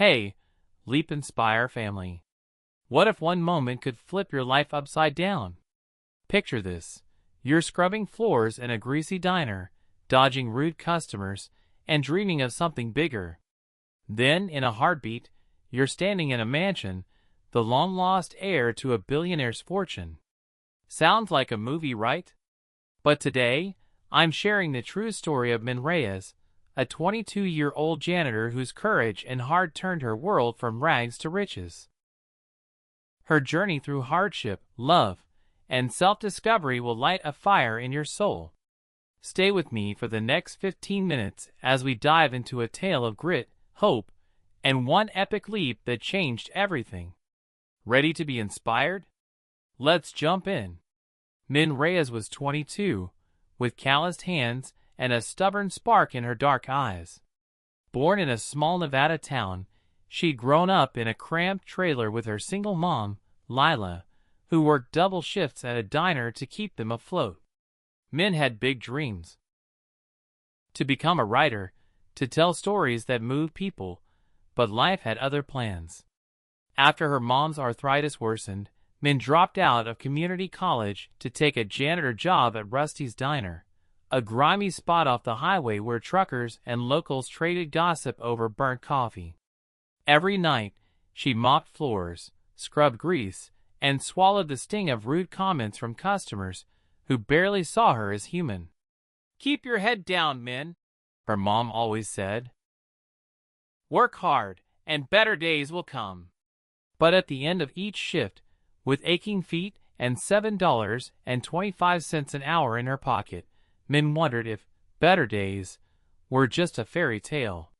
Hey, Leap Inspire family. What if one moment could flip your life upside down? Picture this. You're scrubbing floors in a greasy diner, dodging rude customers, and dreaming of something bigger. Then, in a heartbeat, you're standing in a mansion, the long-lost heir to a billionaire's fortune. Sounds like a movie, right? But today, I'm sharing the true story of Min Reyes, a 22-year-old janitor whose courage and heart turned her world from rags to riches. Her journey through hardship, love, and self-discovery will light a fire in your soul. Stay with me for the next 15 minutes as we dive into a tale of grit, hope, and one epic leap that changed everything. Ready to be inspired? Let's jump in. Min Reyes was 22, with calloused hands and a stubborn spark in her dark eyes. Born in a small Nevada town, she'd grown up in a cramped trailer with her single mom, Lila, who worked double shifts at a diner to keep them afloat. Min had big dreams. To become a writer, to tell stories that move people, but life had other plans. After her mom's arthritis worsened, Min dropped out of community college to take a janitor job at Rusty's Diner, a grimy spot off the highway where truckers and locals traded gossip over burnt coffee. Every night, she mopped floors, scrubbed grease, and swallowed the sting of rude comments from customers who barely saw her as human. "Keep your head down, Min," her mom always said. "Work hard, and better days will come." But at the end of each shift, with aching feet and $7.25 an hour in her pocket, Min wondered if better days were just a fairy tale.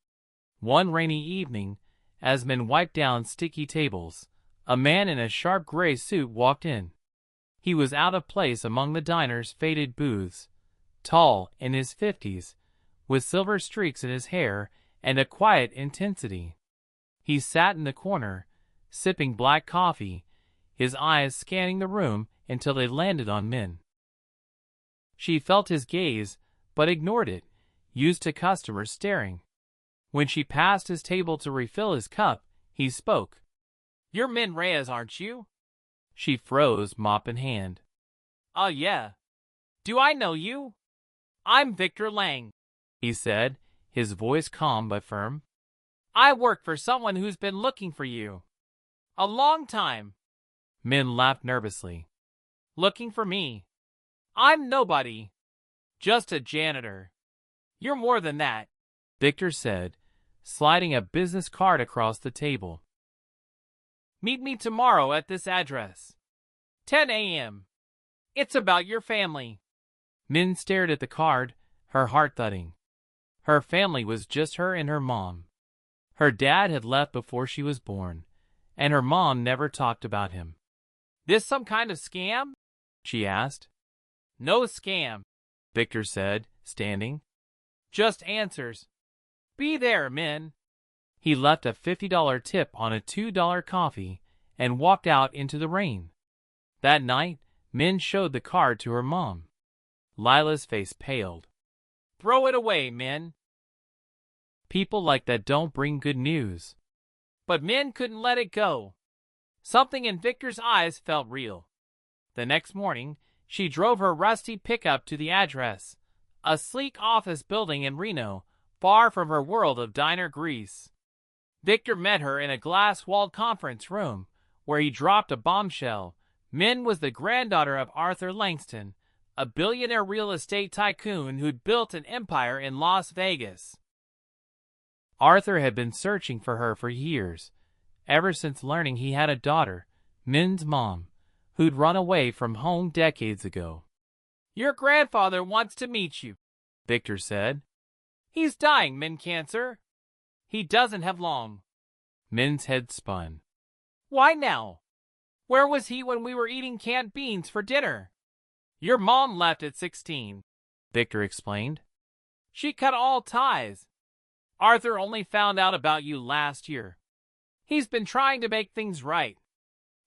One rainy evening, as Min wiped down sticky tables, a man in a sharp gray suit walked in. He was out of place among the diner's faded booths, tall, in his 50s, with silver streaks in his hair and a quiet intensity. He sat in the corner, sipping black coffee, his eyes scanning the room until they landed on Min. She felt his gaze, but ignored it, used to customers staring. When she passed his table to refill his cup, he spoke. "You're Min Reyes, aren't you?" She froze, mop in hand. Yeah. Do I know you?" "I'm Victor Lang," he said, his voice calm but firm. "I work for someone who's been looking for you. A long time." Min laughed nervously. "Looking for me? I'm nobody. Just a janitor." "You're more than that," Victor said, sliding a business card across the table. "Meet me tomorrow at this address. 10 a.m. It's about your family." Min stared at the card, her heart thudding. Her family was just her and her mom. Her dad had left before she was born, and her mom never talked about him. "This some kind of scam?" she asked. "No scam," Victor said, standing. "Just answers. Be there, Min." He left a $50 tip on a $2 coffee and walked out into the rain. That night, Min showed the card to her mom. Lila's face paled. "Throw it away, Min. People like that don't bring good news." But Min couldn't let it go. Something in Victor's eyes felt real. The next morning, she drove her rusty pickup to the address, a sleek office building in Reno, far from her world of diner grease. Victor met her in a glass-walled conference room, where he dropped a bombshell. Min was the granddaughter of Arthur Langston, a billionaire real estate tycoon who'd built an empire in Las Vegas. Arthur had been searching for her for years, ever since learning he had a daughter, Min's mom, who'd run away from home decades ago. "Your grandfather wants to meet you," Victor said. "He's dying, Min, cancer. He doesn't have long." Min's head spun. "Why now? Where was he when we were eating canned beans for dinner?" "Your mom left at 16, Victor explained. "She cut all ties. Arthur only found out about you last year. He's been trying to make things right."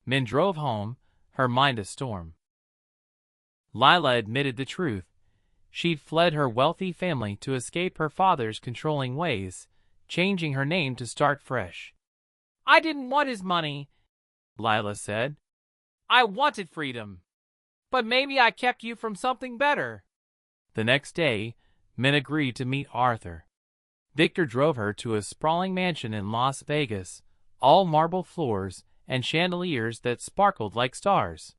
Min drove home, her mind a storm. Lila admitted the truth. She'd fled her wealthy family to escape her father's controlling ways, changing her name to start fresh. I didn't want his money, Lila said. I wanted freedom. But maybe I kept you from something better. The next day, Min agreed to meet Arthur. Victor drove her to a sprawling mansion in Las Vegas, all marble floors and chandeliers that sparkled like stars.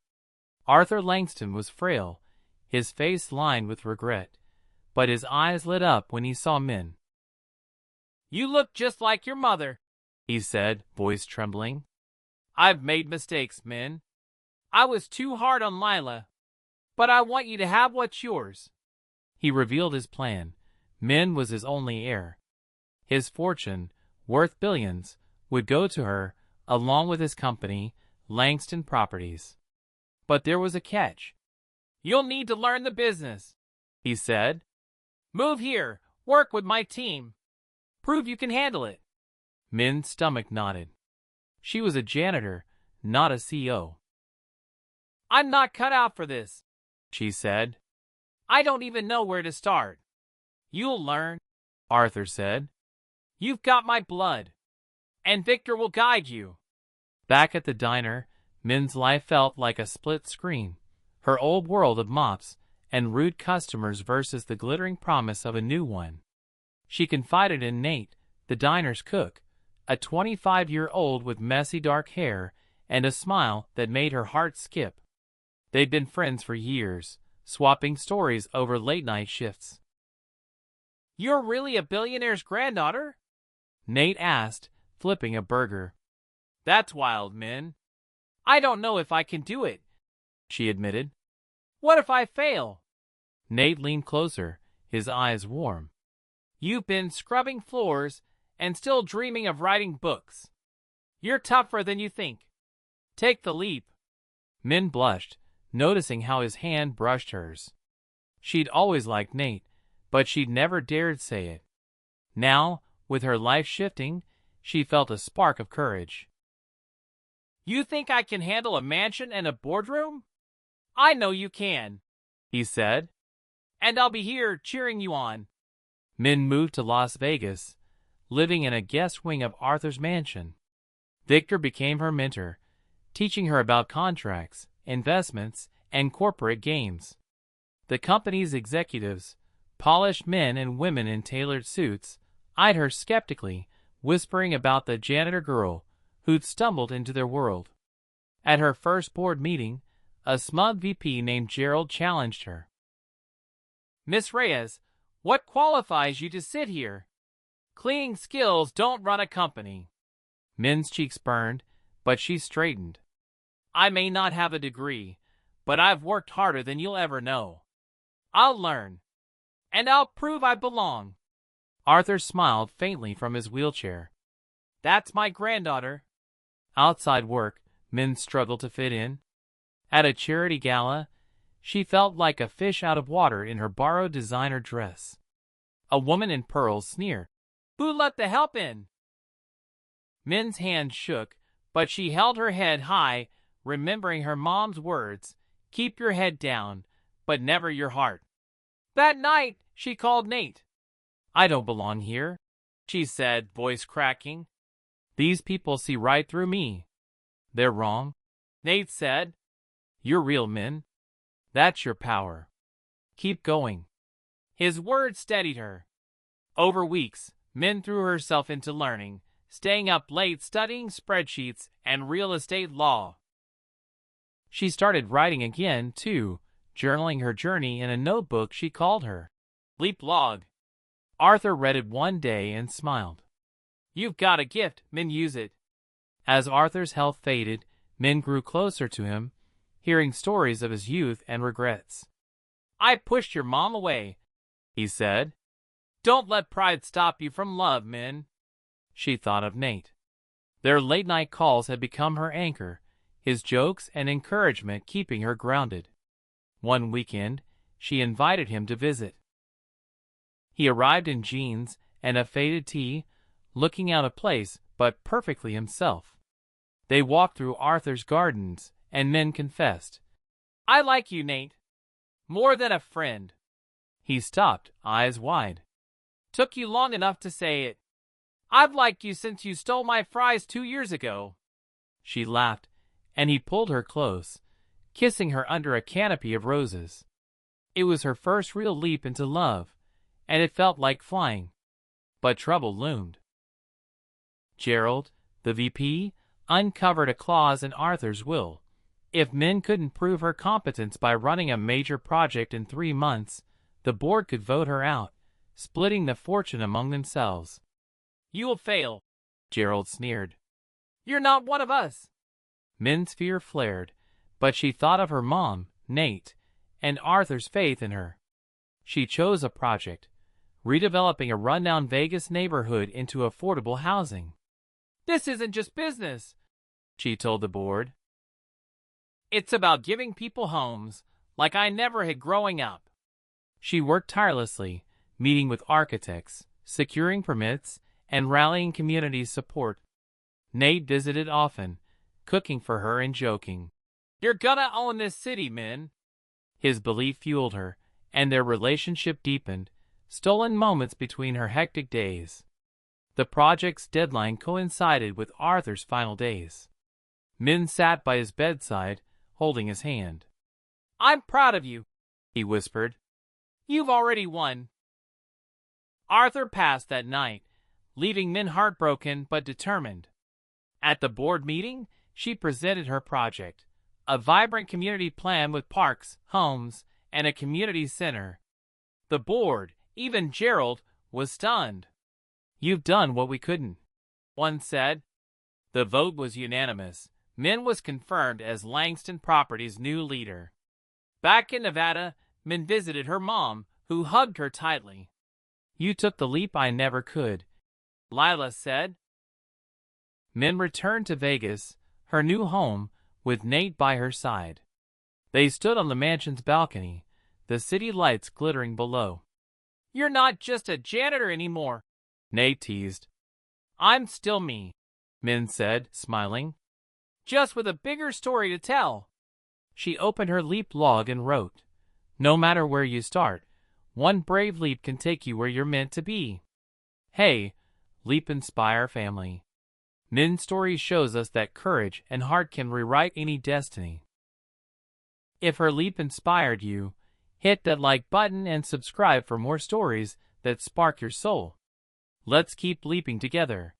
Arthur Langston was frail, his face lined with regret, but his eyes lit up when he saw Min. You look just like your mother, he said, voice trembling. I've made mistakes, Min. I was too hard on Lila, but I want you to have what's yours. He revealed his plan. Min was his only heir. His fortune, worth billions, would go to her, along with his company, Langston Properties. But there was a catch. You'll need to learn the business, he said. Move here, work with my team. Prove you can handle it. Min's stomach nodded. She was a janitor, not a CEO. I'm not cut out for this, she said. I don't even know where to start. You'll learn, Arthur said. You've got my blood, and Victor will guide you. Back at the diner, Min's life felt like a split screen. Her old world of mops and rude customers versus the glittering promise of a new one. She confided in Nate, the diner's cook, a 25-year-old with messy dark hair and a smile that made her heart skip. They'd been friends for years, swapping stories over late-night shifts. You're really a billionaire's granddaughter? Nate asked, flipping a burger. That's wild, Min. I don't know if I can do it, she admitted. What if I fail? Nate leaned closer, his eyes warm. You've been scrubbing floors and still dreaming of writing books. You're tougher than you think. Take the leap. Min blushed, noticing how his hand brushed hers. She'd always liked Nate, but she'd never dared say it. Now, with her life shifting, she felt a spark of courage. You think I can handle a mansion and a boardroom? I know you can, he said. And I'll be here cheering you on. Min moved to Las Vegas, living in a guest wing of Arthur's mansion. Victor became her mentor, teaching her about contracts, investments, and corporate games. The company's executives, polished men and women in tailored suits, eyed her skeptically, whispering about the janitor girl who'd stumbled into their world. At her first board meeting, a smug VP named Gerald challenged her. Miss Reyes, what qualifies you to sit here? Cleaning skills don't run a company. Min's cheeks burned, but she straightened. I may not have a degree, but I've worked harder than you'll ever know. I'll learn, and I'll prove I belong. Arthur smiled faintly from his wheelchair. That's my granddaughter. Outside work, Min struggled to fit in. At a charity gala, she felt like a fish out of water in her borrowed designer dress. A woman in pearls sneered. Who let the help in? Min's hand shook, but she held her head high, remembering her mom's words, keep your head down, but never your heart. That night, she called Nate. I don't belong here, she said, voice cracking. These people see right through me. They're wrong, Nate said. You're real, Min. That's your power. Keep going. His words steadied her. Over weeks, Min threw herself into learning, staying up late studying spreadsheets and real estate law. She started writing again, too, journaling her journey in a notebook she called her Leap Log. Arthur read it one day and smiled. You've got a gift, Min, use it. As Arthur's health faded, Min grew closer to him, hearing stories of his youth and regrets. I pushed your mom away, he said. Don't let pride stop you from love, Min. She thought of Nate. Their late-night calls had become her anchor, his jokes and encouragement keeping her grounded. One weekend, she invited him to visit. He arrived in jeans and a faded tee, looking out of place but perfectly himself. They walked through Arthur's gardens, and Min confessed, I like you, Nate. More than a friend. He stopped, eyes wide. Took you long enough to say it. I've liked you since you stole my fries 2 years ago. She laughed, and he pulled her close, kissing her under a canopy of roses. It was her first real leap into love, and it felt like flying. But trouble loomed. Gerald, the VP, uncovered a clause in Arthur's will. If Min couldn't prove her competence by running a major project in 3 months, the board could vote her out, splitting the fortune among themselves. You will fail, Gerald sneered. You're not one of us. Min's fear flared, but she thought of her mom, Nate, and Arthur's faith in her. She chose a project, redeveloping a rundown Vegas neighborhood into affordable housing. This isn't just business, she told the board. It's about giving people homes like I never had growing up. She worked tirelessly, meeting with architects, securing permits, and rallying community support. Nate visited often, cooking for her and joking. You're gonna own this city, Min. His belief fueled her, and their relationship deepened, stolen moments between her hectic days. The project's deadline coincided with Arthur's final days. Min sat by his bedside, holding his hand. I'm proud of you, he whispered. You've already won. Arthur passed that night, leaving Min heartbroken but determined. At the board meeting, she presented her project, a vibrant community plan with parks, homes, and a community center. The board, even Gerald, was stunned. You've done what we couldn't, one said. The vote was unanimous. Min was confirmed as Langston Properties' new leader. Back in Nevada, Min visited her mom, who hugged her tightly. You took the leap I never could, Lila said. Min returned to Vegas, her new home, with Nate by her side. They stood on the mansion's balcony, the city lights glittering below. You're not just a janitor anymore, Nate teased. I'm still me, Min said, smiling. Just with a bigger story to tell. She opened her leap log and wrote, No matter where you start, one brave leap can take you where you're meant to be. Hey, Leap Inspire family. Min's story shows us that courage and heart can rewrite any destiny. If her leap inspired you, hit that like button and subscribe for more stories that spark your soul. Let's keep leaping together.